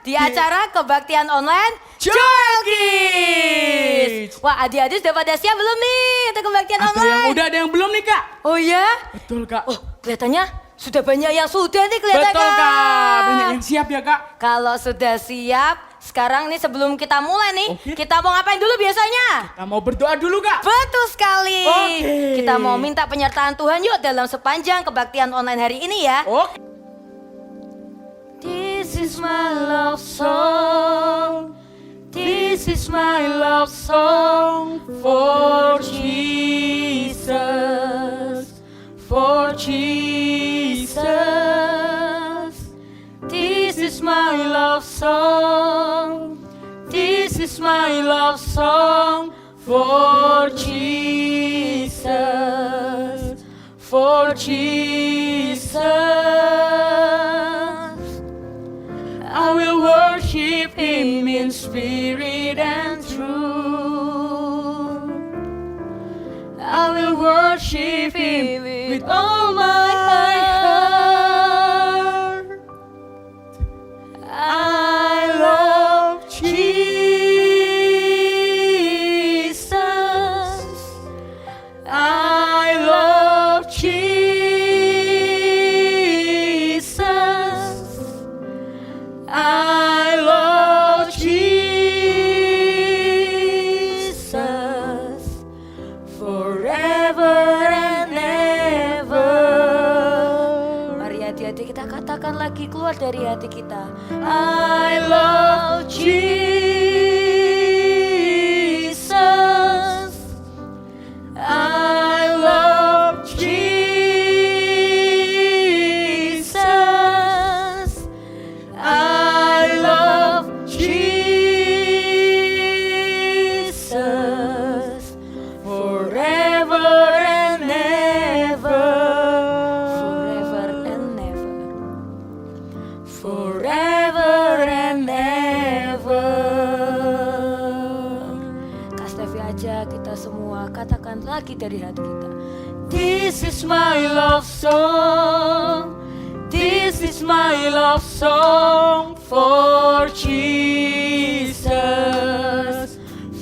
di acara kebaktian online Joy Kids. Wah, adik-adik sudah pada siap belum nih untuk kebaktian Ada online? yang udah, ada yang belum nih Kak. Oh ya? Betul Kak. Oh, kelihatannya sudah banyak yang sudah nih kelihatan. Betul Kak. Banyak yang siap ya Kak. Kalau sudah siap, sekarang nih sebelum kita mulai nih, Oke. kita mau ngapain dulu biasanya? Kita mau berdoa dulu Kak. Betul sekali. Oke. Kita mau minta penyertaan Tuhan yuk dalam sepanjang kebaktian online hari ini ya. Oke. This is my love song. This is my love song for Jesus. For Jesus. This is my love song. This is my love song for Jesus. For Jesus. I will worship Him in spirit and truth. I will worship Him with all my heart. I love Jesus. I love Jesus. I love Jesus forever and ever. Mari hati-hati kita katakan lagi keluar dari hati kita. I love Jesus. I love Jesus. I love Jesus forever and ever. Forever and ever. Forever and ever. Kak Stevi aja kita semua katakan lagi dari hati kita. This is my love song. This is my love song for Jesus.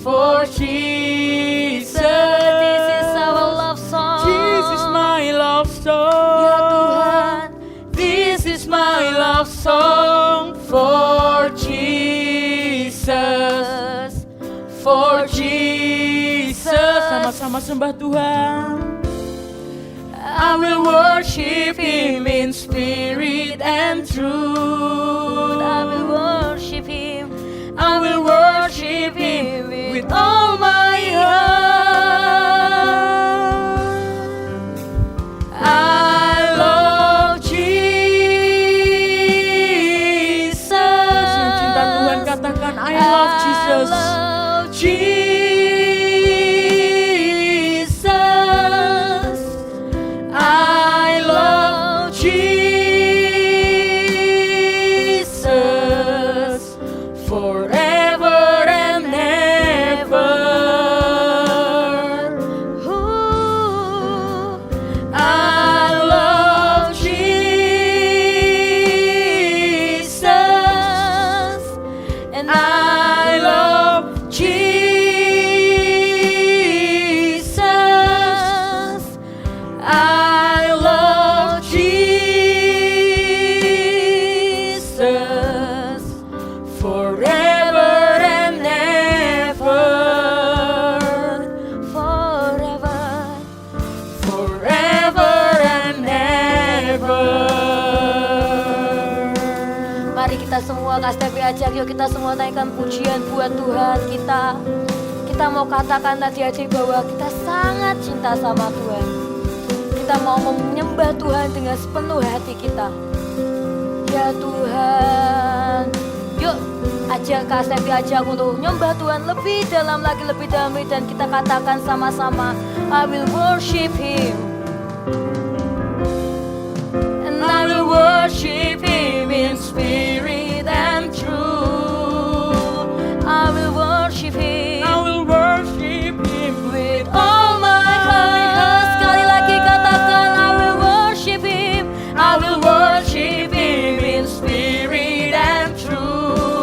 For Jesus. This is our love song. This is my love song. Ya Tuhan, This is my love song for Jesus. For Jesus. Sama-sama sembah Tuhan. I will worship Him in spirit and truth. I will worship Him. I will worship Him with all my heart. I love Jesus. Yang cinta Tuhan katakan I love Jesus. I love Jesus. I love Jesus forever and ever. Ooh, I love Jesus. and I love Jesus. I love Jesus forever and ever. forever. Forever and ever. Mari kita semua Kak Stevi ajak yuk kita semua naikkan pujian buat Tuhan kita. Kita mau katakan tadi aja bahwa kita sangat cinta sama Tuhan. Kita mau menyembah Tuhan dengan sepenuh hati kita. Ya Tuhan, yuk ajak Kak Stevi ajak untuk nyembah Tuhan lebih dalam lagi, lebih dalam lagi. Dan kita katakan sama-sama, I will worship Him. And I will worship Him in spirit and truth. I will worship Him. I will worship Him With all my heart. Sekali lagi katakan I will worship Him. I will worship Him in spirit and truth.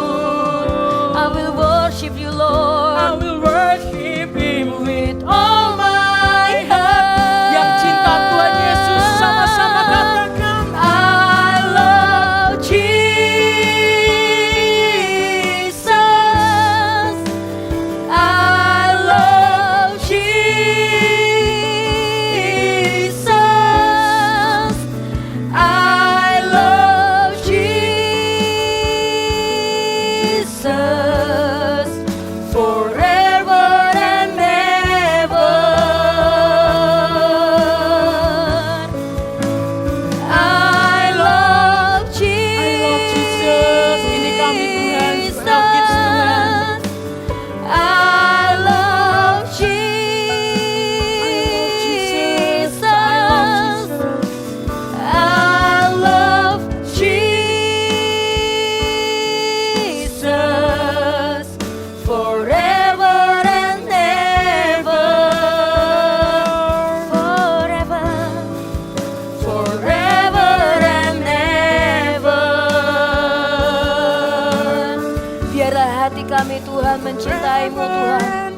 kami Tuhan mencintaimu Tuhan.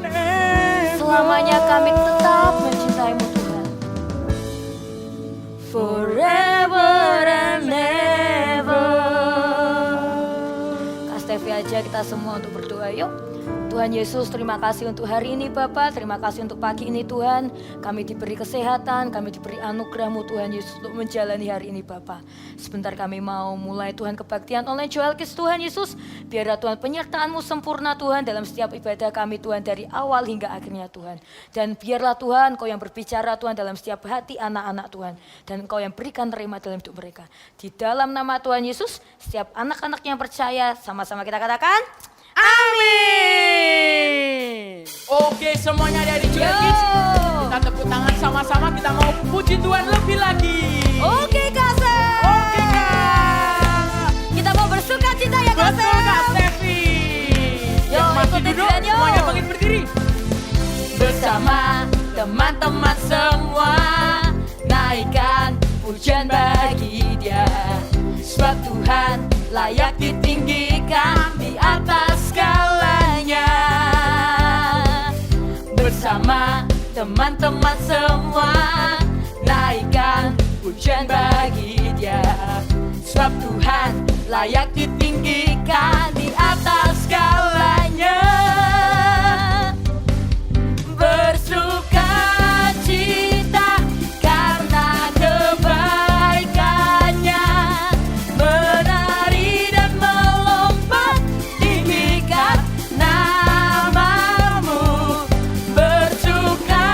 Selamanya kami tetap mencintaimu Tuhan. Forever and ever. Kak Stevi aja kita semua untuk berdoa yuk. Tuhan Yesus, terima kasih untuk hari ini Bapa, terima kasih untuk pagi ini Tuhan. Kami diberi kesehatan, kami diberi anugerah-Mu Tuhan Yesus untuk menjalani hari ini Bapa. Sebentar kami mau mulai Tuhan kebaktian oleh Joel Kids Tuhan Yesus. Biarlah Tuhan penyertaan-Mu sempurna Tuhan dalam setiap ibadah kami Tuhan dari awal hingga akhirnya Tuhan. Dan biarlah Tuhan Kau yang berbicara Tuhan dalam setiap hati anak-anak Tuhan. Dan Kau yang berikan terima dalam hidup mereka. Di dalam nama Tuhan Yesus, setiap anak-anak yang percaya sama-sama kita katakan amin. Oke, semuanya dari Joel Kids. Kita tepuk tangan sama-sama, kita mau puji Tuhan lebih lagi. Oke Kak Sef. Oke Kak. Kita mau bersuka cita ya Kak Betul Kak Sef. Stevi. Yo, Yang masih ikutin duduk, Tuhan, yo. semuanya bangkit berdiri. Bersama teman-teman semua, naikkan pujian bagi Dia. Sebab Tuhan layak ditinggikan di atas segalanya. Bersama teman-teman semua, naikkan pujian bagi Dia. Sebab Tuhan layak ditinggikan di atas segalanya. Bersuka cita karena kebaikannya, menari dan melompat tinggikan namamu. Bersuka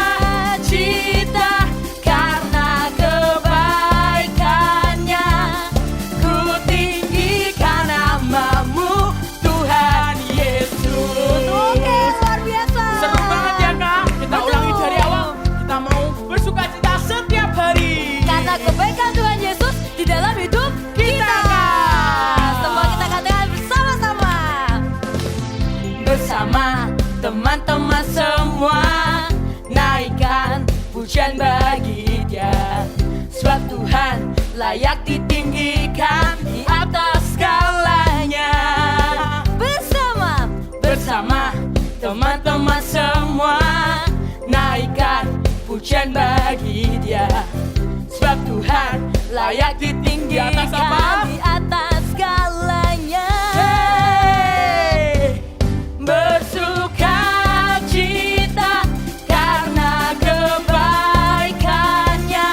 cita karena kebaikannya, ku tinggikan namamu Tuhan Yesus. Oke, luar biasa. Seru banget ya Kak. Kita Betul. ulangi dari awal. Kita mau bersuka cita setiap hari. Karena kebaikan Tuhan Yesus di dalam hidup kita. Semua kita katakan bersama-sama. Bersama teman-teman semua, naikkan pujian bagi Dia. Sebab Tuhan layak ditinggikan di atas segalanya. Bersama teman-teman semua, naikkan pujian bagi Dia. Sebab Tuhan layak ditinggikan Di atas apa? di atas segalanya. Bersuka cita karena kebaikannya,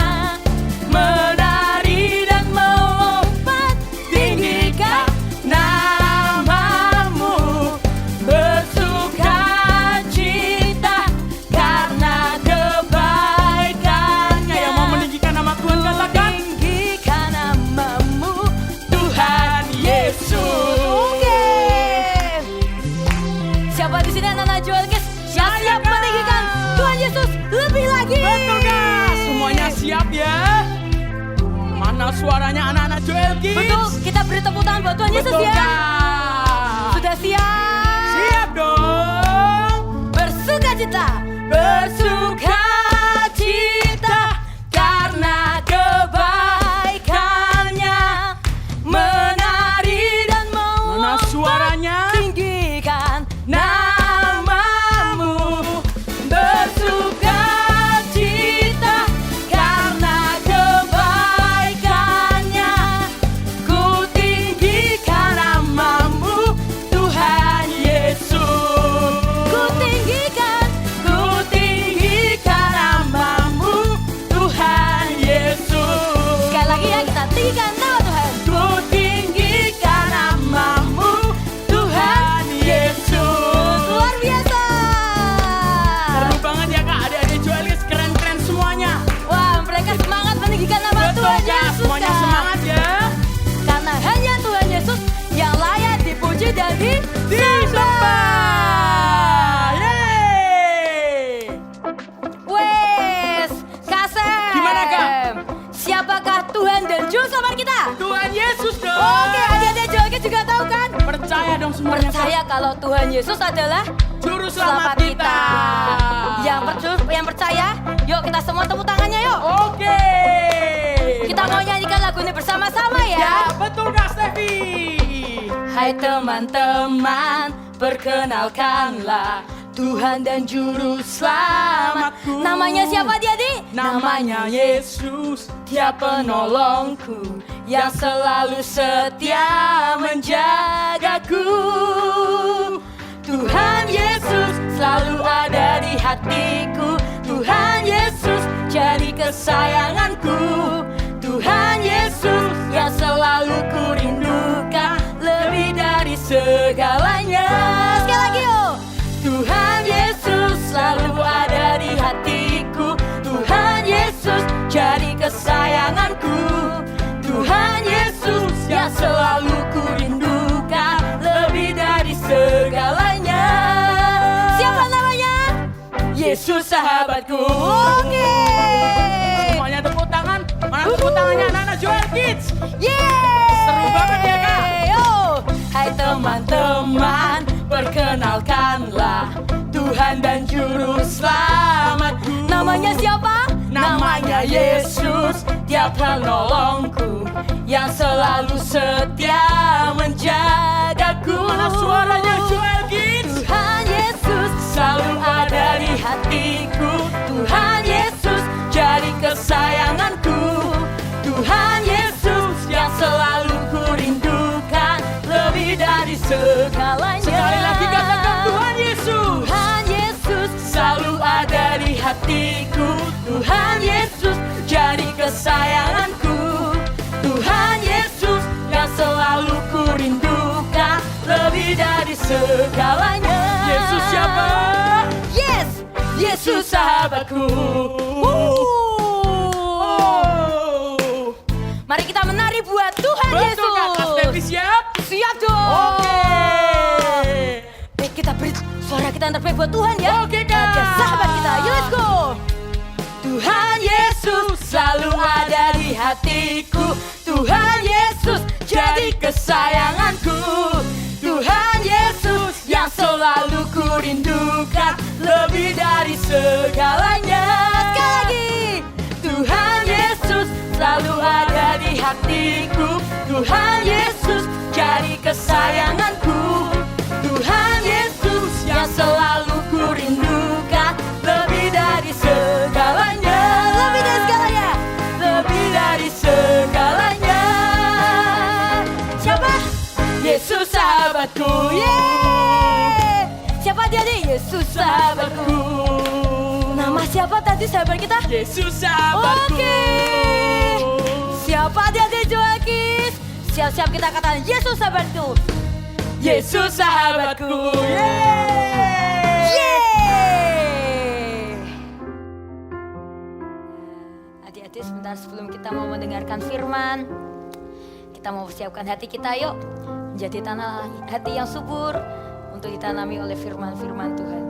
menari dan melompat tinggikan namamu. Bersuka cita karena kebaikannya, Yang mau meninggikan nama Tuhan katakan. tinggikan namamu Tuhan Yesus. Oke. Siapa di sini anak-anak Joel Kids yang siap meninggikan Tuhan Yesus lebih lagi? Betul Kak. Semuanya siap ya. Mana suaranya anak-anak Joel Kids? Betul, kita beri tepuk tangan buat Tuhan Yesus Betul ya. Kak. Sudah siap? Siap dong. Bersuka cita, bersuka cita karena kebaikannya, menari dan Mana suaranya? tinggikan namamu. Bersuka cita karena kebaikannya, ku tinggikan namamu Tuhan Yesus. Ku tinggikan namamu Tuhan Yesus. Sekali lagi ya, kita tinggikan nama Tuhan. Ku tinggikan namamu Tuhan Yesus. Luar biasa. Seru banget ya Kak. Adik-adik Joel Kids keren-keren semuanya. Wah, mereka semangat meninggikan nama Betul Tuhan Kak. Yesus. Semuanya Kak. semangat ya. Karena hanya Tuhan Yesus yang layak dipuji dan disembah. Yeay. Wes, Kasem. Gimana, Kak? Siapakah Tuhan dan Juru Selamat kita? Tuhan Yesus dong. Oke, adik-adik Joel Kids juga tahu kan? Percaya dong semuanya. Kak. Percaya kalau Tuhan Yesus adalah Juru selamat kita. Yang percaya, yuk kita semua tepuk tangannya yuk. Oke. Kita mau nyanyikan lagu ini bersama-sama Ya ya. betul Kak Stevi. Hai teman-teman, perkenalkanlah Tuhan dan Juru Selamatku. Namanya siapa dia, Di? Namanya Yesus, Dia penolongku yang selalu setia menjagaku. Tuhan Yesus selalu ada di hatiku. Tuhan Yesus jadi kesayanganku. Tuhan Yesus yang selalu kurindukan lebih dari segalanya. Sekali lagi yuk. Tuhan Yesus selalu ada di hatiku. Tuhan Yesus jadi kesayanganku. Tuhan Yesus yang selalu kurindukan lebih dari segalanya. Siapa namanya? Yesus sahabatku. Oke. Semuanya tepuk tangan. Mana tepuk tangannya anak-anak Joel Kids? Yeay. Seru banget ya, Kak? Yo. Hai teman-teman, perkenalkanlah Tuhan dan Juru Selamatku. Namanya siapa? Namanya Yesus, Dia penolongku yang selalu setia menjagaku. Mana suaranya Joel Kids? Tuhan Yesus selalu ada di hatiku. Tuhan Yesus jadi kesayanganku. Tuhan Yesus yang selalu kurindukan lebih dari segalanya. Sekali lagi katakan Tuhan Yesus. Tuhan Yesus selalu ada di hatiku. Tuhan Yesus jadi kesayanganku. Tuhan Yesus yang selalu kurindukan lebih dari segalanya. Yesus siapa? Yes, Yesus sahabatku. Oh. Mari kita menari buat Tuhan Betul, Yesus. Kak Stevi siap? Siap dong. Oke. Kita beri suara kita yang terbaik buat Tuhan ya. Oke, Kak. Ada sahabat kita, yuk let's go. Tuhan Yesus selalu ada di hatiku. Tuhan Yesus jadi kesayanganku. Tuhan Yesus yang selalu kurindukan lebih dari segalanya. Sekali lagi. Tuhan Yesus selalu ada di hatiku. Tuhan Yesus jadi kesayanganku. Tuhan Yesus yang selalu kurindukan lebih dari segalanya. Lebih dari segalanya. Lebih dari segalanya. Siapa? Yesus sahabatku. Yeay. Siapa dia nih? Yesus sahabatku. Nama siapa tadi sahabat kita? Yesus sahabatku. Oke. Siapa dia nih Joel Kids? Siap-siap kita katakan Yesus sahabatku. Yesus sahabatku. Yeay. Yeay. Adik-adik sebentar sebelum kita mau mendengarkan firman, kita mau siapkan hati kita yuk menjadi tanah hati yang subur untuk ditanami oleh firman-firman Tuhan.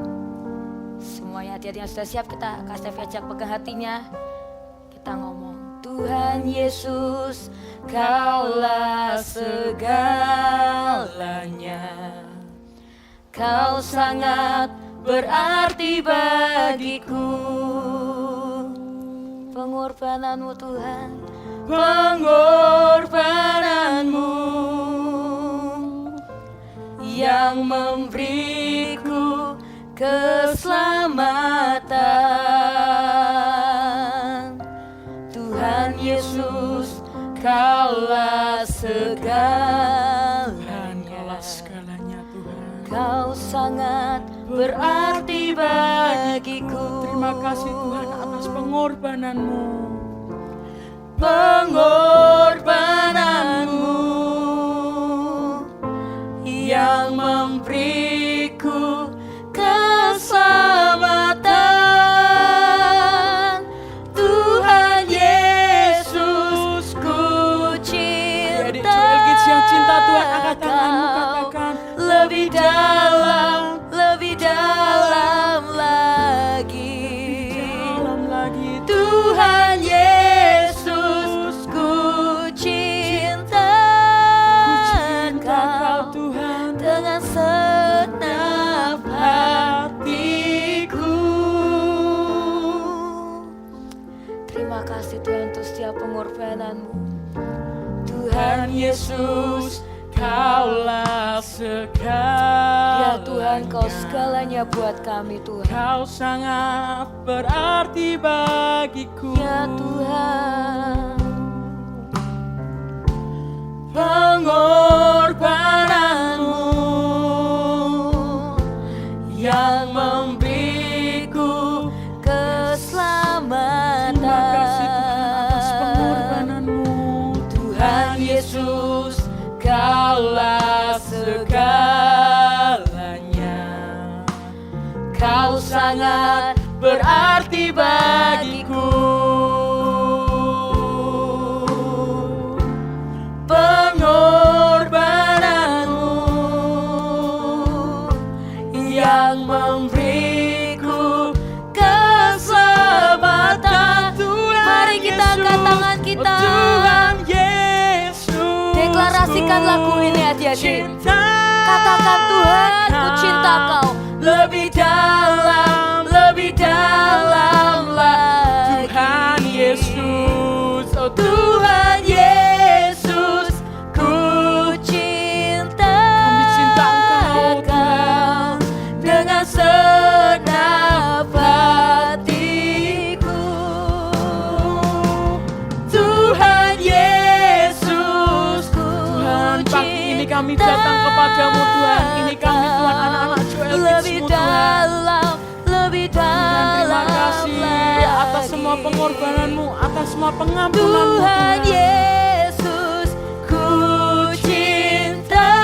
Semuanya hati-hati yang sudah siap, kita kasih ajak pegang hatinya. Kita ngomong, Tuhan Yesus, Kaulah segalanya. Kau sangat berarti bagiku. Pengorbananmu Tuhan, pengorbananmu yang memberiku keselamatan. Tuhan Yesus, Kaulah segalanya. Tuhan. Kau sangat berarti bagiku. Terima kasih Tuhan atas pengorbananmu. Pengorbananmu yang memberiku keselamatan. Tuhan Yesus, ku cinta. Adik Joel Kids yang cinta Tuhan, angkat tanganmu katakan lebih dalam lagi. dalam lagi. Tuhan Yesus, ku cinta Kau Tuhan dengan segenap hatiku. Terima kasih Tuhan untuk setiap pengorbananmu. Tuhan Yesus, Kaulah segalanya. Ya Tuhan, Kau segalanya buat kami Tuhan. Kau sangat berarti bagiku. Ya Tuhan, Pengorbananmu yang memberiku keselamatan. Terima kasih Tuhan atas pengorbananmu. Tuhan Yesus, Kaulah segalanya. Kau sangat berarti bagiku. Pengorbananmu yang memberiku keselamatan. Tuhan Mari kita angkat tangan kita. Oh Tuhan Yesus, Deklarasikan lagu ini adik-adik. cinta Katakan Tuhan, ku cinta Kau lebih dalam lagi. Tuhan Yesus, oh Tuhan Yesus, Ku cinta kami cinta Engkau Tuhan dengan segenap hatiku. Tuhan Yesus, Tuhan pagi ini kami datang kepadamu Tuhan. Ini kami Tuhan anak-anak Joel lebih Kids-mu Tuhan. lebih Tuhan terima dalam kasih atas semua lagi. pengorbananmu, atas semua pengampunanmu Tuhan Tuhan. Yesus, ku cinta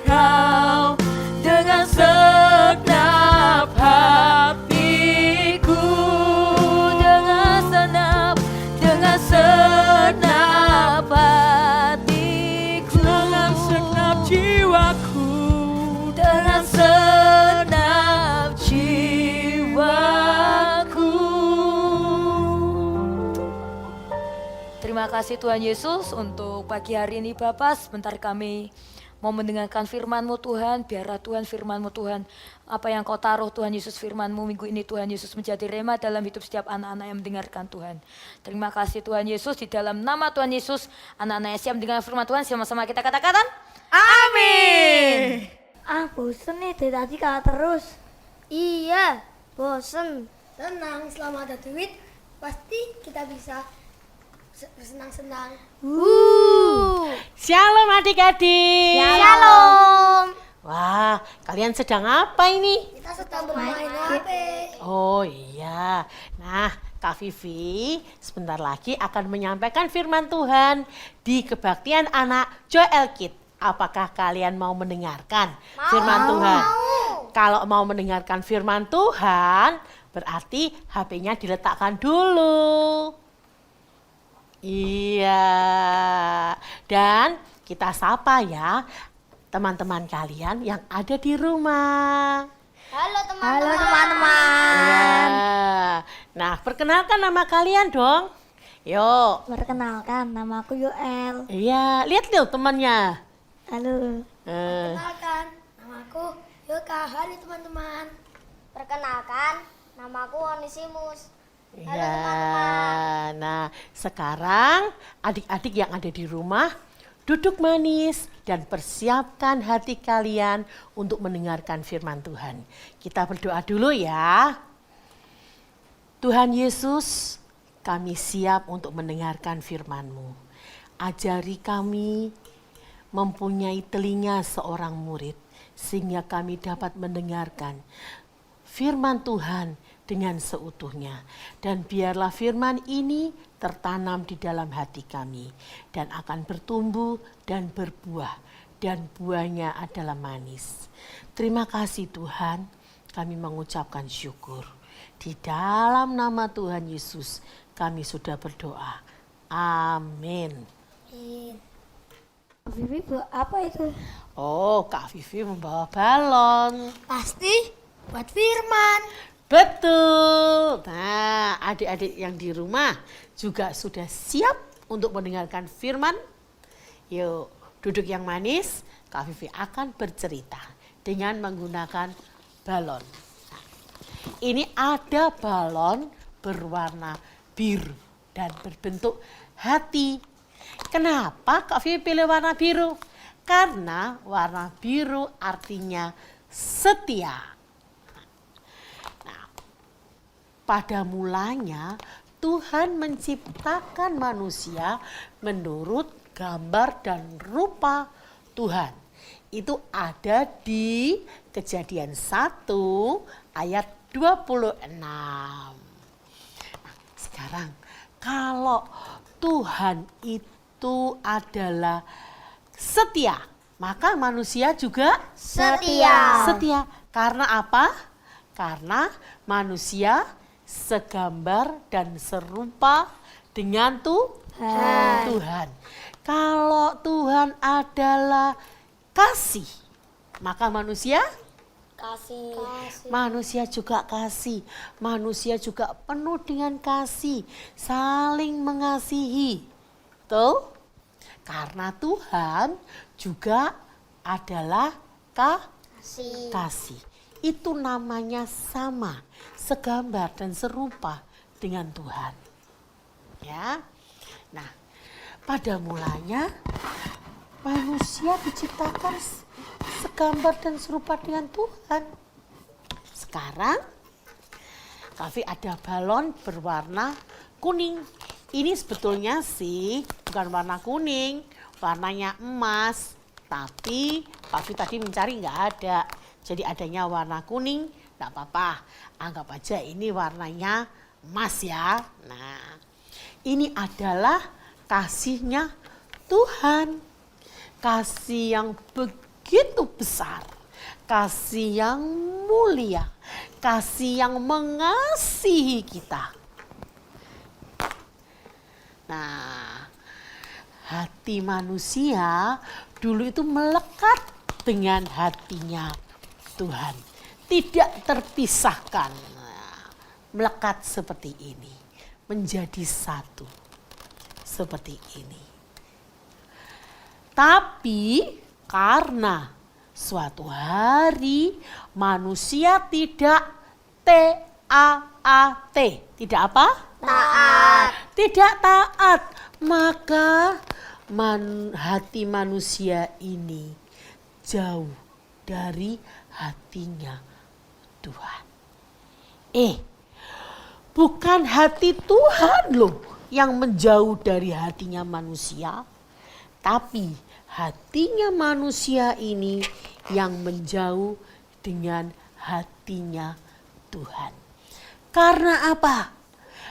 Kau dengan segenap hatiku, dengan segenap hatiku, Dengan segenap jiwaku, dengan segenap jiwaku. Terima kasih Tuhan Yesus untuk pagi hari ini Bapak. Sebentar kami mau mendengarkan firman-Mu Tuhan. Biarlah Tuhan firman-Mu Tuhan, apa yang Kau taruh Tuhan Yesus, firman-Mu minggu ini Tuhan Yesus menjadi rema dalam hidup setiap anak-anak yang mendengarkan Tuhan. Terima kasih Tuhan Yesus, di dalam nama Tuhan Yesus anak-anak yang siap mendengar firman Tuhan, sama-sama kita katakan amin. Bosen nih dari tadi kalah terus. Iya, bosen. Tenang, selama ada duit, pasti kita bisa bersenang-senang. Shalom adik-adik. Shalom. Wah, kalian sedang apa ini? Kita sedang bermain HP. Oh iya. Nah, Kak Vivi sebentar lagi akan menyampaikan firman Tuhan di kebaktian anak Joel Kids. Apakah kalian mau mendengarkan firman Tuhan? Kalau mau mendengarkan firman Tuhan, berarti HP-nya diletakkan dulu. Iya. Dan kita sapa ya teman-teman kalian yang ada di rumah. Halo teman-teman. Iya. Nah, perkenalkan nama kalian dong. Yuk. Perkenalkan, nama aku Yoel. Iya, lihat tuh temannya. Halo. Perkenalkan, namaku Yoka. Hari teman-teman. Perkenalkan, namaku Onisimus. Iya. Nah, sekarang adik-adik yang ada di rumah duduk manis dan persiapkan hati kalian untuk mendengarkan firman Tuhan. Kita berdoa dulu ya. Tuhan Yesus, kami siap untuk mendengarkan firman-Mu. Ajari kami mempunyai telinga seorang murid, sehingga kami dapat mendengarkan firman Tuhan dengan seutuhnya. Dan biarlah firman ini tertanam di dalam hati kami dan akan bertumbuh dan berbuah, dan buahnya adalah manis. Terima kasih Tuhan, kami mengucapkan syukur. Di dalam nama Tuhan Yesus kami sudah berdoa. Amin. Vivi, apa itu? Oh, Kak Vivi membawa balon. Pasti buat firman. Betul. Nah, adik-adik yang di rumah juga sudah siap untuk mendengarkan firman. Yuk, duduk yang manis. Kak Vivi akan bercerita dengan menggunakan balon. Nah, ini ada balon berwarna biru dan berbentuk hati. Kenapa Kak Vivi pilih warna biru? Karena warna biru artinya setia. Nah, pada mulanya Tuhan menciptakan manusia menurut gambar dan rupa Tuhan. Itu ada di Kejadian 1 ayat 26. Nah, sekarang kalau Tuhan itu adalah setia, maka manusia juga Setia. Setia. Karena apa? Karena manusia segambar dan serupa dengan Tuhan. Kalau Tuhan adalah kasih, maka manusia Kasih. Manusia juga kasih. Manusia juga penuh dengan kasih. Saling mengasihi. Tuh. Karena Tuhan juga adalah kasih. Itu namanya sama. Segambar dan serupa dengan Tuhan. Ya. Nah, pada mulanya manusia diciptakan segambar dan serupa dengan Tuhan. Sekarang, Kavi ada balon berwarna kuning. Ini sebetulnya sih bukan warna kuning, warnanya emas. Tapi Kavi tadi mencari nggak ada. Jadi adanya warna kuning, nggak apa-apa. Anggap aja ini warnanya emas ya. Nah, ini adalah kasihnya Tuhan. Kasih yang begitu besar, kasih yang mulia, kasih yang mengasihi kita. Nah, hati manusia dulu itu melekat dengan hatinya Tuhan. Tidak terpisahkan. Nah, melekat seperti ini, menjadi satu seperti ini. Tapi karena suatu hari manusia tidak taat. Tidak apa? Taat. Tidak taat. Maka hati manusia ini jauh dari hatinya Tuhan. Bukan hati Tuhan loh yang menjauh dari hatinya manusia. Tapi hatinya manusia ini yang menjauh dengan hatinya Tuhan. Karena apa?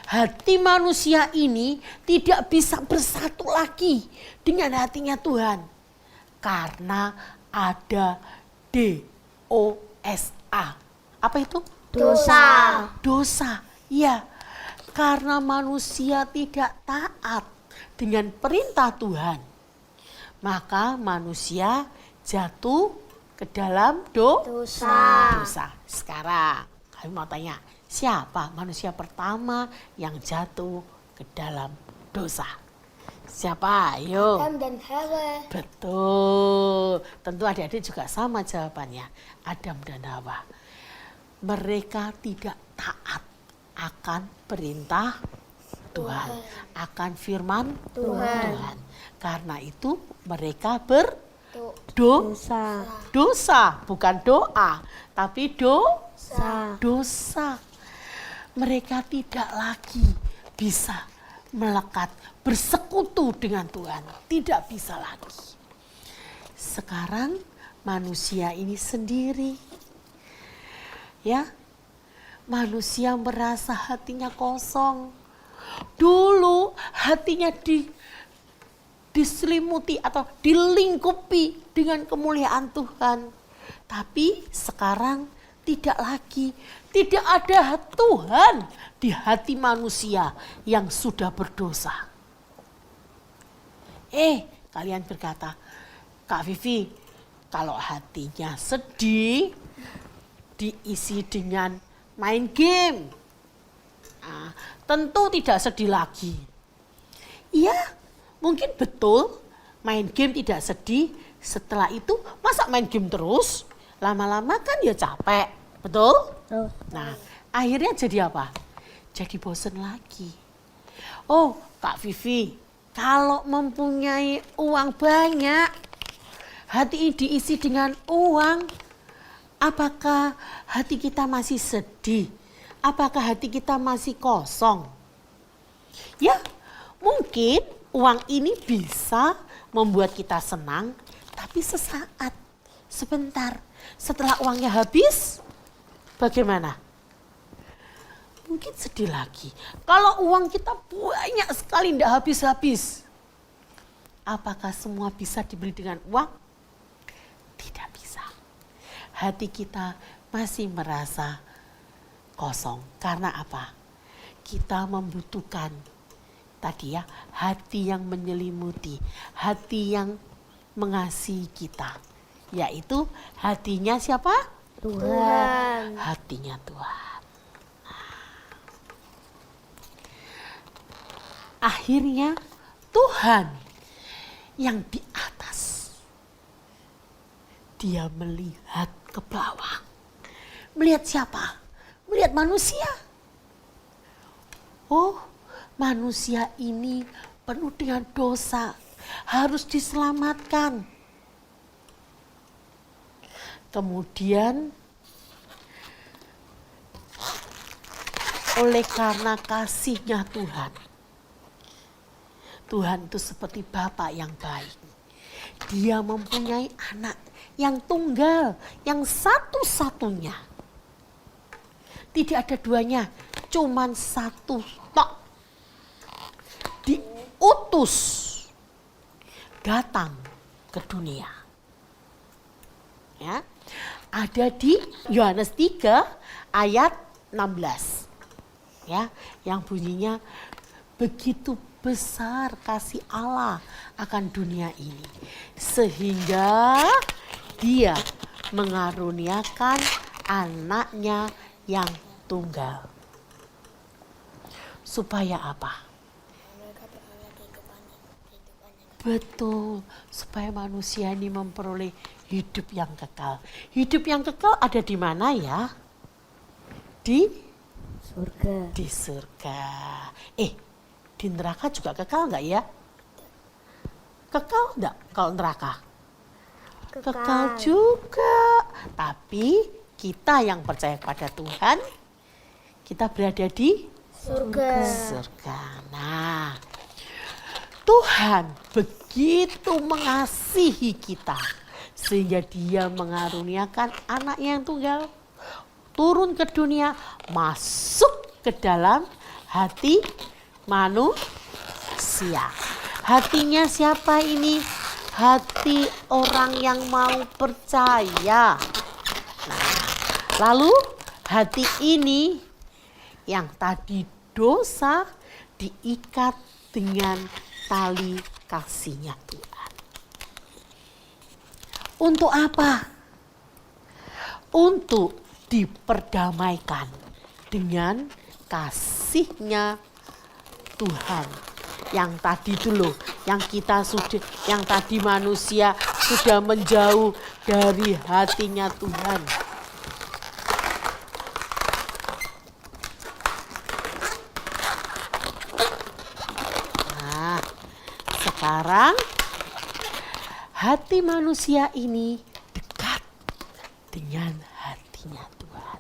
Hati manusia ini tidak bisa bersatu lagi dengan hatinya Tuhan. Karena ada dosa. Apa itu? Dosa. Ya, karena manusia tidak taat dengan perintah Tuhan. Maka manusia jatuh ke dalam dosa. Sekarang kami mau tanya, siapa manusia pertama yang jatuh ke dalam dosa? Siapa? Ayo. Adam dan Hawa. Betul. Tentu adik-adik juga sama jawabannya. Adam dan Hawa. Mereka tidak taat akan perintah Tuhan, akan firman Tuhan. Karena itu mereka dosa, bukan doa, tapi dosa. Mereka tidak lagi bisa melekat, bersekutu dengan Tuhan. Tidak bisa lagi. Sekarang manusia ini sendiri. Ya, manusia merasa hatinya kosong. Dulu hatinya diselimuti atau dilingkupi dengan kemuliaan Tuhan. Tapi sekarang tidak lagi. Tidak ada Tuhan di hati manusia yang sudah berdosa. Kalian berkata, Kak Vivi, kalau hatinya sedih, diisi dengan main game. Nah, tentu tidak sedih lagi. Iya, mungkin betul main game tidak sedih. Setelah itu masa main game terus? Lama-lama kan ya capek, betul? Nah, akhirnya jadi apa? Jadi bosan lagi. Oh, Kak Vivi, kalau mempunyai uang banyak, hati diisi dengan uang, Apakah hati kita masih sedih? Apakah hati kita masih kosong? Ya, mungkin uang ini bisa membuat kita senang, tapi sesaat, sebentar. Setelah uangnya habis, bagaimana? Mungkin sedih lagi. Kalau uang kita banyak sekali, tidak habis-habis. Apakah semua bisa dibeli dengan uang? Tidak bisa. Hati kita masih merasa kosong. Karena apa? Kita membutuhkan tadi ya, hati yang menyelimuti, hati yang mengasihi kita. Yaitu hatinya siapa? Tuhan. Hatinya Tuhan. Akhirnya Tuhan yang di atas, dia melihat ke bawah. Melihat siapa? Melihat manusia. Oh, manusia ini penuh dengan dosa, harus diselamatkan. Kemudian oleh karena kasihnya Tuhan, Tuhan itu seperti Bapa yang baik. Dia mempunyai anak yang tunggal, yang satu-satunya. Tidak ada duanya, cuman satu tok. Diutus datang ke dunia. Ya, ada di Yohanes 3 ayat 16. Ya, yang bunyinya begitu besar kasih Allah akan dunia ini sehingga dia mengaruniakan anaknya yang tunggal. Supaya apa? Betul, supaya manusia ini memperoleh hidup yang kekal. Hidup yang kekal ada di mana ya? Di Surga. Di surga. Di neraka juga kekal enggak ya? Kekal enggak kalau neraka? Kekal juga. Tapi kita yang percaya kepada Tuhan, kita berada di surga. Nah, Tuhan begitu mengasihi kita sehingga dia mengaruniakan anak yang tunggal turun ke dunia, masuk ke dalam hati manusia. Hatinya siapa ini? Hati orang yang mau percaya. Nah, lalu hati ini yang tadi dosa diikat dengan tali kasihnya Tuhan. Untuk apa? Untuk diperdamaikan dengan kasihnya Tuhan. Yang tadi dulu, yang tadi manusia sudah menjauh dari hatinya Tuhan. Nah, sekarang hati manusia ini dekat dengan hatinya Tuhan.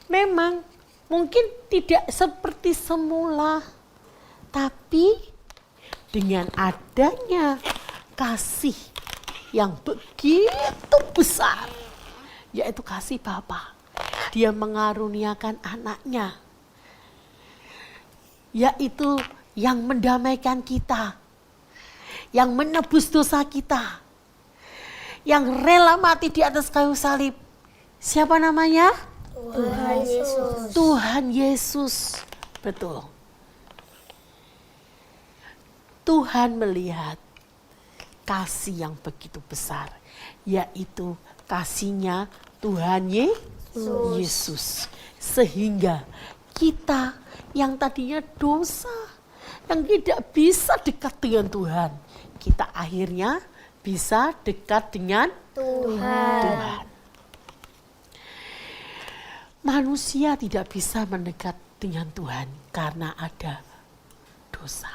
Memang mungkin tidak seperti semula, tapi dengan adanya kasih yang begitu besar, yaitu kasih Bapa, dia mengaruniakan anaknya, yaitu yang mendamaikan kita, yang menebus dosa kita, yang rela mati di atas kayu salib. Siapa namanya? Tuhan Yesus. Tuhan Yesus. Betul. Tuhan melihat kasih yang begitu besar, yaitu kasihnya Tuhan Yesus. Sehingga kita yang tadinya dosa, yang tidak bisa dekat dengan Tuhan, kita akhirnya bisa dekat dengan Tuhan. Manusia tidak bisa mendekat dengan Tuhan karena ada dosa.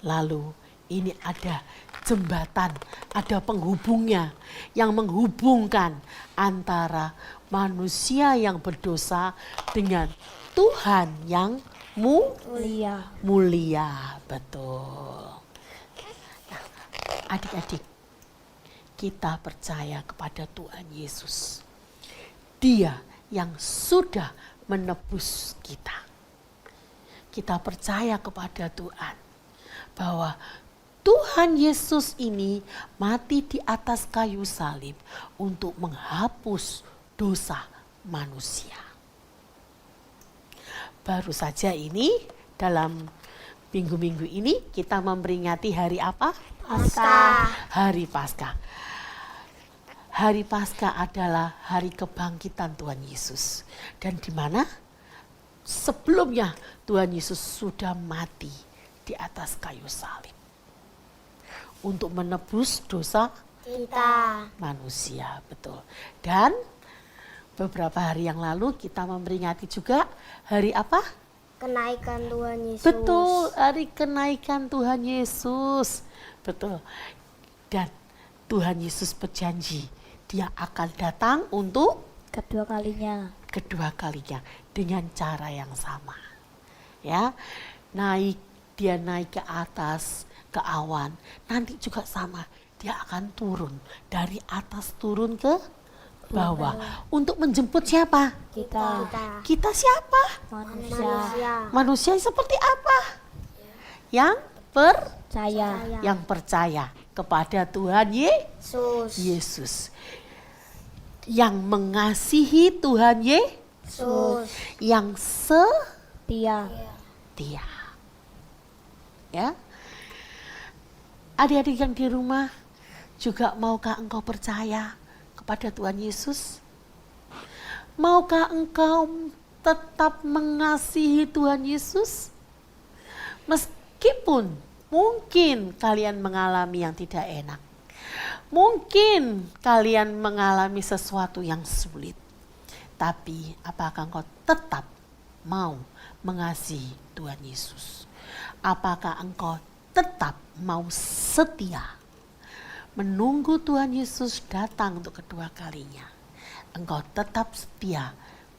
Lalu ini ada jembatan, ada penghubungnya yang menghubungkan antara manusia yang berdosa dengan Tuhan yang mulia. Betul. Nah, adik-adik, kita percaya kepada Tuhan Yesus. Dia yang sudah menebus kita. Kita percaya kepada Tuhan bahwa Tuhan Yesus ini mati di atas kayu salib untuk menghapus dosa manusia. Baru saja ini dalam minggu-minggu ini kita memperingati hari apa? Paskah. Hari Paskah. Hari Paskah adalah hari kebangkitan Tuhan Yesus. Dan di mana sebelumnya Tuhan Yesus sudah mati di atas kayu salib untuk menebus dosa Kita. manusia, betul. Dan beberapa hari yang lalu kita memperingati juga hari apa? Kenaikan Tuhan Yesus. Betul, hari kenaikan Tuhan Yesus. Betul. Dan Tuhan Yesus berjanji dia akan datang untuk Kedua kalinya. dengan cara yang sama. Ya. Dia naik ke atas, ke awan. Nanti juga sama, dia akan turun dari atas turun ke bawah. Untuk menjemput siapa? Kita. Kita siapa? Manusia. Manusia seperti apa? Yang percaya kepada Tuhan Yesus. Yang mengasihi Tuhan Yesus. Yang setia. Ya. Adik-adik yang di rumah juga maukah engkau percaya kepada Tuhan Yesus? Maukah engkau tetap mengasihi Tuhan Yesus? Meskipun mungkin kalian mengalami yang tidak enak. Mungkin kalian mengalami sesuatu yang sulit. Tapi apakah engkau tetap mau mengasihi Tuhan Yesus? Apakah engkau tetap mau setia menunggu Tuhan Yesus datang untuk kedua kalinya? Engkau tetap setia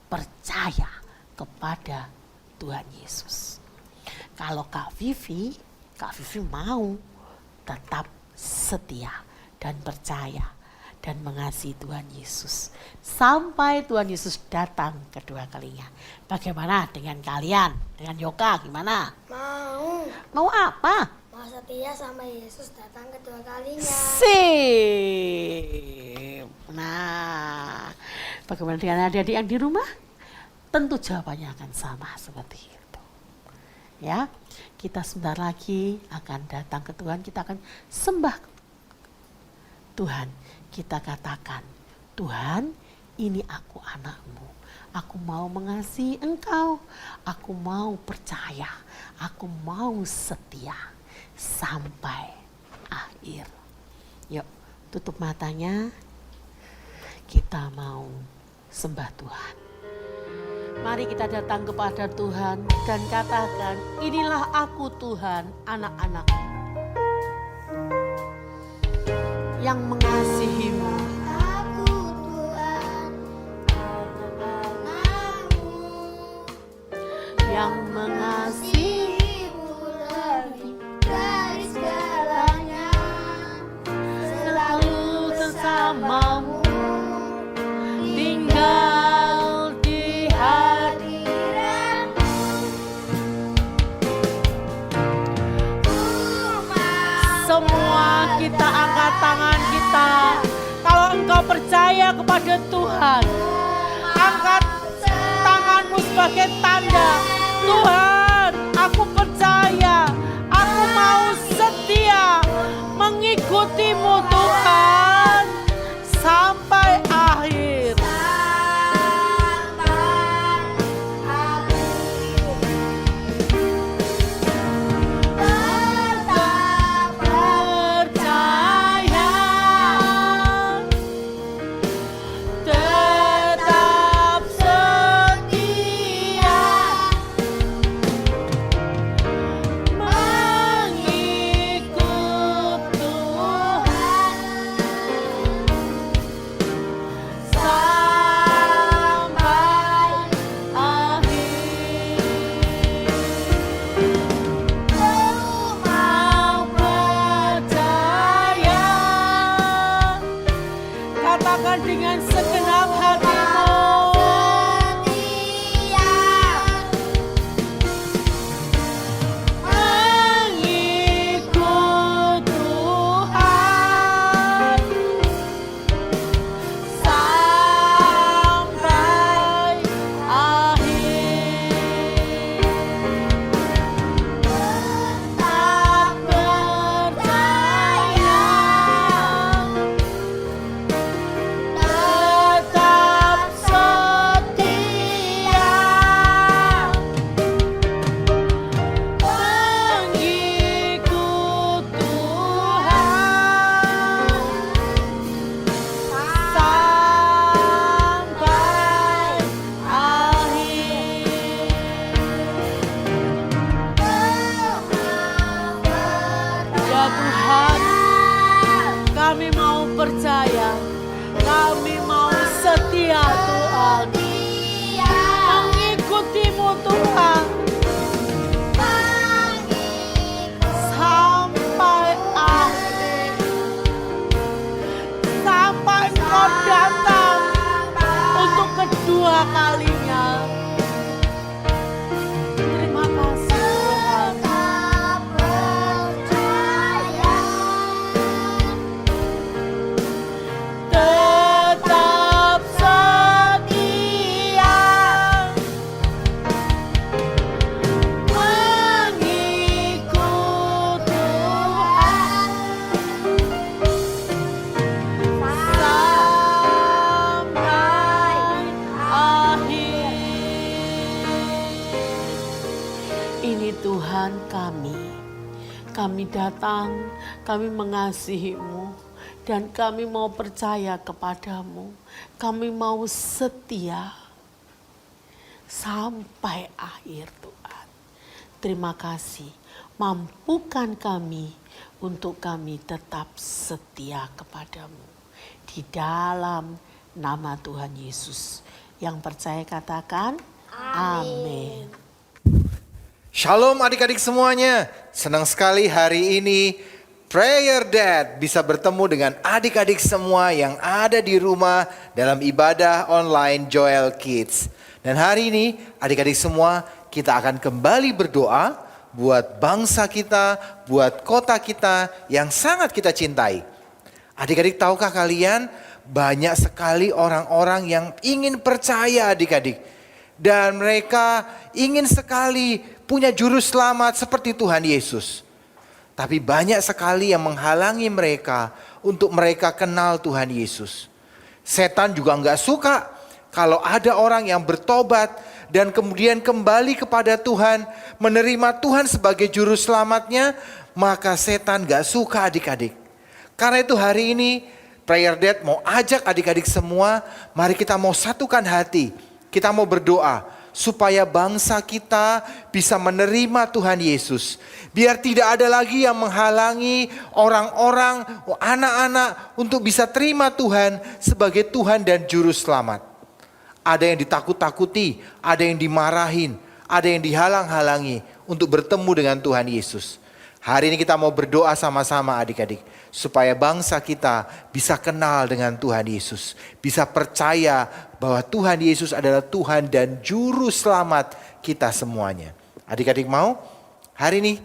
percaya kepada Tuhan Yesus. Kalau Kak Vivi mau tetap setia dan percaya dan mengasihi Tuhan Yesus sampai Tuhan Yesus datang kedua kalinya. Bagaimana dengan kalian? Dengan Yoka gimana? Mau apa? Mau setia sama Yesus datang kedua kalinya. Sip. Nah, bagaimana dengan adik-adik yang di rumah? Tentu jawabannya akan sama seperti itu. Ya, kita sebentar lagi akan datang ke Tuhan, kita akan sembah Tuhan. Kita katakan, Tuhan, ini aku anakmu. Aku mau mengasihi engkau. Aku mau percaya. Aku mau setia sampai akhir. Yuk, tutup matanya. Kita mau sembah Tuhan. Mari kita datang kepada Tuhan dan katakan, inilah aku Tuhan, anak-anakmu yang mengasihimu. Aku Tuhan, anak-anakmu, Yang mengasihimu lebih dari segalanya. selalu bersamamu, tinggal di hadiratmu. Semua kita angkat tangan kita. Kalau engkau percaya kepada Tuhan, angkat tanganmu sebagai tanda. Tuhan, aku percaya, aku mau setia mengikutimu Tuhan sampai akhir. Percaya, tetap setia, mengikuti Katakan dengan segenap hatimu. Mengikut Tuhan sampai akhir. Tetap percaya, tetap setia, mengikut Tuhan sampai akhir. Ya Tuhan, kami mau percaya, kami mau setia Tuhan, mengikutimu Tuhan, sampai akhir, sampai Engkau datang untuk kedua kalinya. Terima kasih Tuhan. Tetap setia, mengikut Tuhan sampai akhir. Ini Tuhan kami datang, kami mengasihi-Mu, dan kami mau percaya kepadamu. Kami mau setia sampai akhir Tuhan. Terima kasih, mampukan kami untuk kami tetap setia kepadamu. Di dalam nama Tuhan Yesus. Yang percaya katakan amin. Shalom adik-adik semuanya. Senang sekali hari ini Prayer Dad bisa bertemu dengan adik-adik semua yang ada di rumah dalam ibadah online Joel Kids. Dan hari ini adik-adik semua kita akan kembali berdoa buat bangsa kita, buat kota kita yang sangat kita cintai. Adik-adik, tahukah kalian banyak sekali orang-orang yang ingin percaya adik-adik. Dan mereka ingin sekali punya juru selamat seperti Tuhan Yesus. Tapi banyak sekali yang menghalangi mereka untuk mereka kenal Tuhan Yesus. Setan juga nggak suka kalau ada orang yang bertobat dan kemudian kembali kepada Tuhan, menerima Tuhan sebagai juru selamatnya, maka setan nggak suka adik-adik. Karena itu hari ini Prayer Dad mau ajak adik-adik semua, mari kita mau satukan hati. Kita mau berdoa supaya bangsa kita bisa menerima Tuhan Yesus. Biar tidak ada lagi yang menghalangi orang-orang, anak-anak untuk bisa terima Tuhan sebagai Tuhan dan Juru Selamat. Ada yang ditakut-takuti, ada yang dimarahin, ada yang dihalang-halangi untuk bertemu dengan Tuhan Yesus. Hari ini kita mau berdoa sama-sama adik-adik, supaya bangsa kita bisa kenal dengan Tuhan Yesus. Bisa percaya bahwa Tuhan Yesus adalah Tuhan dan Juru Selamat kita semuanya. Adik-adik mau? Hari ini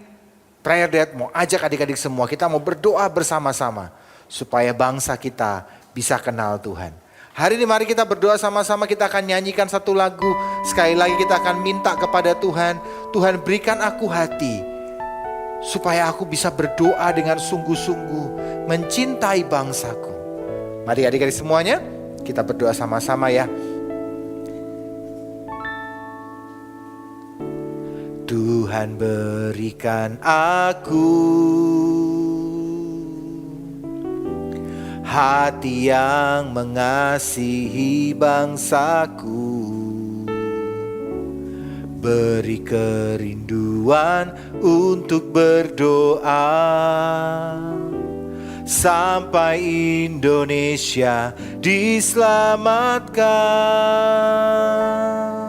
Prayer Dad mau ajak adik-adik semua, kita mau berdoa bersama-sama. Supaya bangsa kita bisa kenal Tuhan. Hari ini mari kita berdoa sama-sama, kita akan nyanyikan satu lagu. Sekali lagi kita akan minta kepada Tuhan, Tuhan berikan aku hati, supaya aku bisa berdoa dengan sungguh-sungguh, mencintai bangsaku. Mari adik-adik semuanya, kita berdoa sama-sama ya. Tuhan berikan aku hati yang mengasihi bangsaku. Beri kerinduan untuk berdoa sampai Indonesia diselamatkan.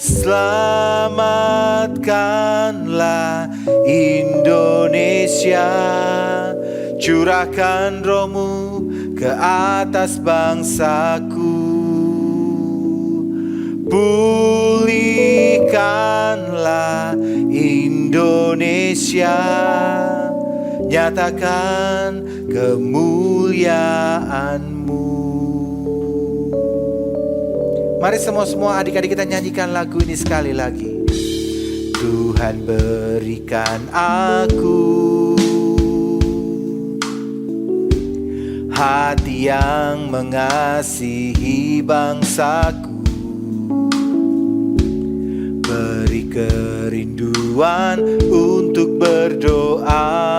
Selamatkanlah Indonesia, curahkan roh-Mu ke atas bangsaku. Pulihkanlah Indonesia, nyatakan kemuliaan-Mu. Mari semua adik-adik kita nyanyikan lagu ini sekali lagi. Tuhan berikan aku hati yang mengasihi bangsaku, beri kerinduan untuk berdoa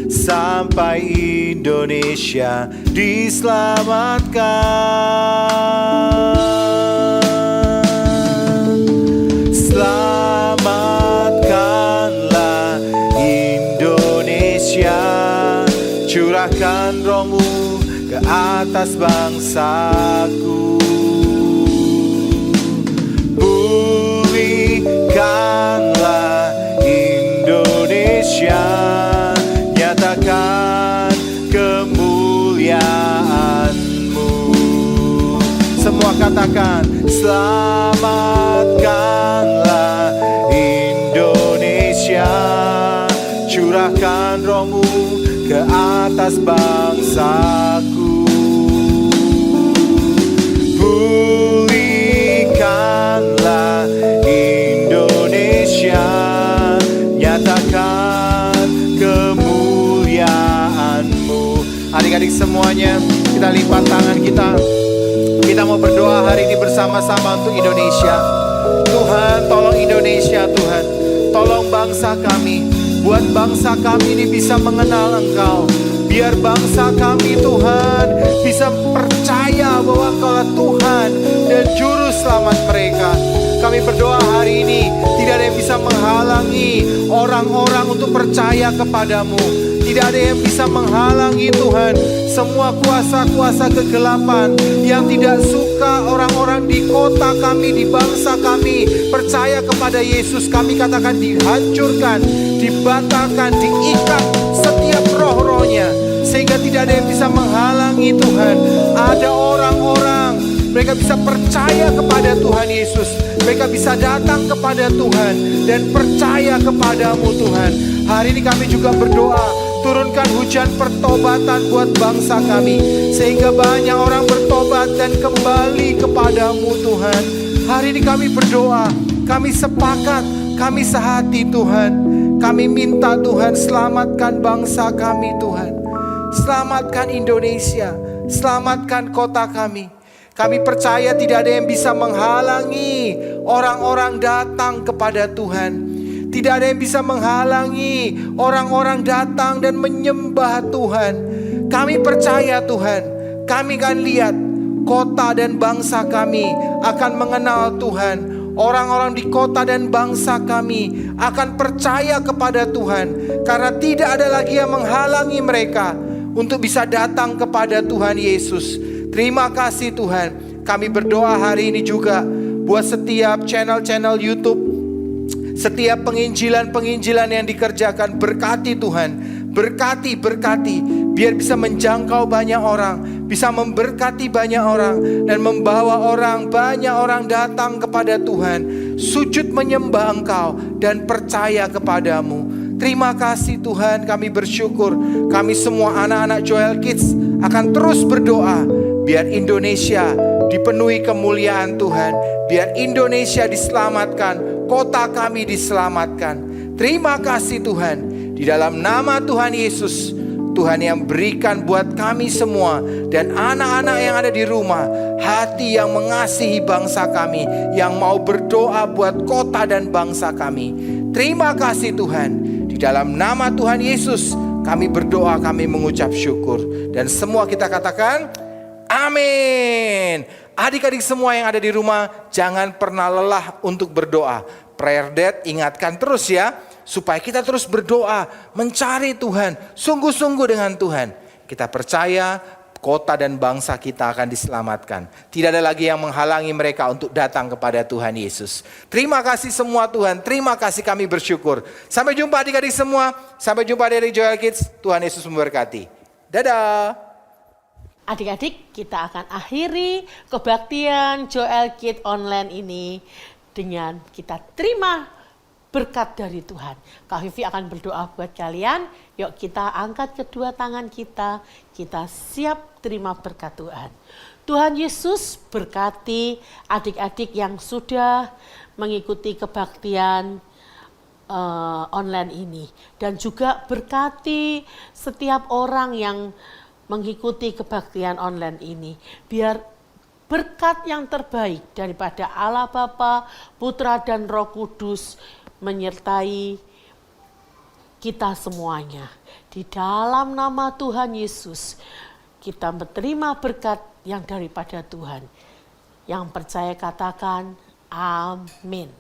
sampai Indonesia diselamatkan. Selamatkanlah Indonesia, curahkan Roh-Mu ke atas bangsaku. Pulihkanlah Indonesia, nyatakan kemuliaan-Mu. Semua katakan, selamatkanlah Indonesia, curahkan Roh-Mu ke atas bangsaku. Pulihkanlah Indonesia, nyatakan kemuliaan-Mu. Adik-adik semuanya, kita lipat tangan kita. Kita mau berdoa hari ini bersama-sama untuk Indonesia. Tuhan, tolong Indonesia, Tuhan. Tolong bangsa kami. Buat bangsa kami ini bisa mengenal Engkau. Biar bangsa kami, Tuhan, bisa percaya bahwa Engkaulah Tuhan dan Juru Selamat mereka. Kami berdoa hari ini, tidak ada yang bisa menghalangi orang-orang untuk percaya kepadamu. Tidak ada yang bisa menghalangi, Tuhan, semua kuasa-kuasa kegelapan yang tidak suka orang-orang di kota kami, di bangsa kami percaya kepada Yesus. Kami katakan dihancurkan, dibatalkan, diikat setiap roh-rohnya, sehingga tidak ada yang bisa menghalangi, Tuhan. Ada orang-orang, mereka bisa percaya kepada Tuhan Yesus. Mereka bisa datang kepada Tuhan dan percaya kepadamu, Tuhan. Hari ini kami juga berdoa, turunkan hujan pertobatan buat bangsa kami, sehingga banyak orang bertobat dan kembali kepadamu, Tuhan. Hari ini kami berdoa, kami sepakat, kami sehati, Tuhan. Kami minta, Tuhan, selamatkan bangsa kami, Tuhan. Selamatkan Indonesia, selamatkan kota kami. Kami percaya tidak ada yang bisa menghalangi orang-orang datang kepada Tuhan. Tidak ada yang bisa menghalangi orang-orang datang dan menyembah Tuhan. Kami percaya, Tuhan, kami akan lihat kota dan bangsa kami akan mengenal Tuhan. Orang-orang di kota dan bangsa kami akan percaya kepada Tuhan, karena tidak ada lagi yang menghalangi mereka untuk bisa datang kepada Tuhan Yesus. Terima kasih, Tuhan. Kami berdoa hari ini juga buat setiap channel-channel YouTube, setiap penginjilan-penginjilan yang dikerjakan. Berkati, Tuhan. Berkati, biar bisa menjangkau banyak orang, bisa memberkati banyak orang, dan membawa banyak orang datang kepada Tuhan, sujud menyembah Engkau dan percaya kepadamu. Terima kasih, Tuhan. Kami bersyukur, kami semua anak-anak Joel Kids akan terus berdoa biar Indonesia dipenuhi kemuliaan Tuhan, biar Indonesia diselamatkan, kota kami diselamatkan. Terima kasih, Tuhan. Di dalam nama Tuhan Yesus, Tuhan yang berikan buat kami semua dan anak-anak yang ada di rumah hati yang mengasihi bangsa kami, yang mau berdoa buat kota dan bangsa kami. Terima kasih, Tuhan. Di dalam nama Tuhan Yesus kami berdoa, kami mengucap syukur, dan semua kita katakan amin. Adik-adik semua yang ada di rumah, jangan pernah lelah untuk berdoa. Prayer Dad ingatkan terus ya, supaya kita terus berdoa, mencari Tuhan, sungguh-sungguh dengan Tuhan. Kita percaya kota dan bangsa kita akan diselamatkan. Tidak ada lagi yang menghalangi mereka untuk datang kepada Tuhan Yesus. Terima kasih semua, Tuhan. Terima kasih, kami bersyukur. Sampai jumpa adik-adik semua. Sampai jumpa dari Joel Kids. Tuhan Yesus memberkati. Dadah. Adik-adik, kita akan akhiri kebaktian Joel Kids online ini dengan kita terima berkat dari Tuhan. Kak Vivi akan berdoa buat kalian. Yuk kita angkat kedua tangan kita siap terima berkat Tuhan. Tuhan Yesus berkati adik-adik yang sudah mengikuti kebaktian online ini. Dan juga berkati setiap orang yang mengikuti kebaktian online ini. Biar berkat yang terbaik daripada Allah Bapa, Putra dan Roh Kudus menyertai kita semuanya. Di dalam nama Tuhan Yesus, kita menerima berkat yang daripada Tuhan. Yang percaya katakan amin.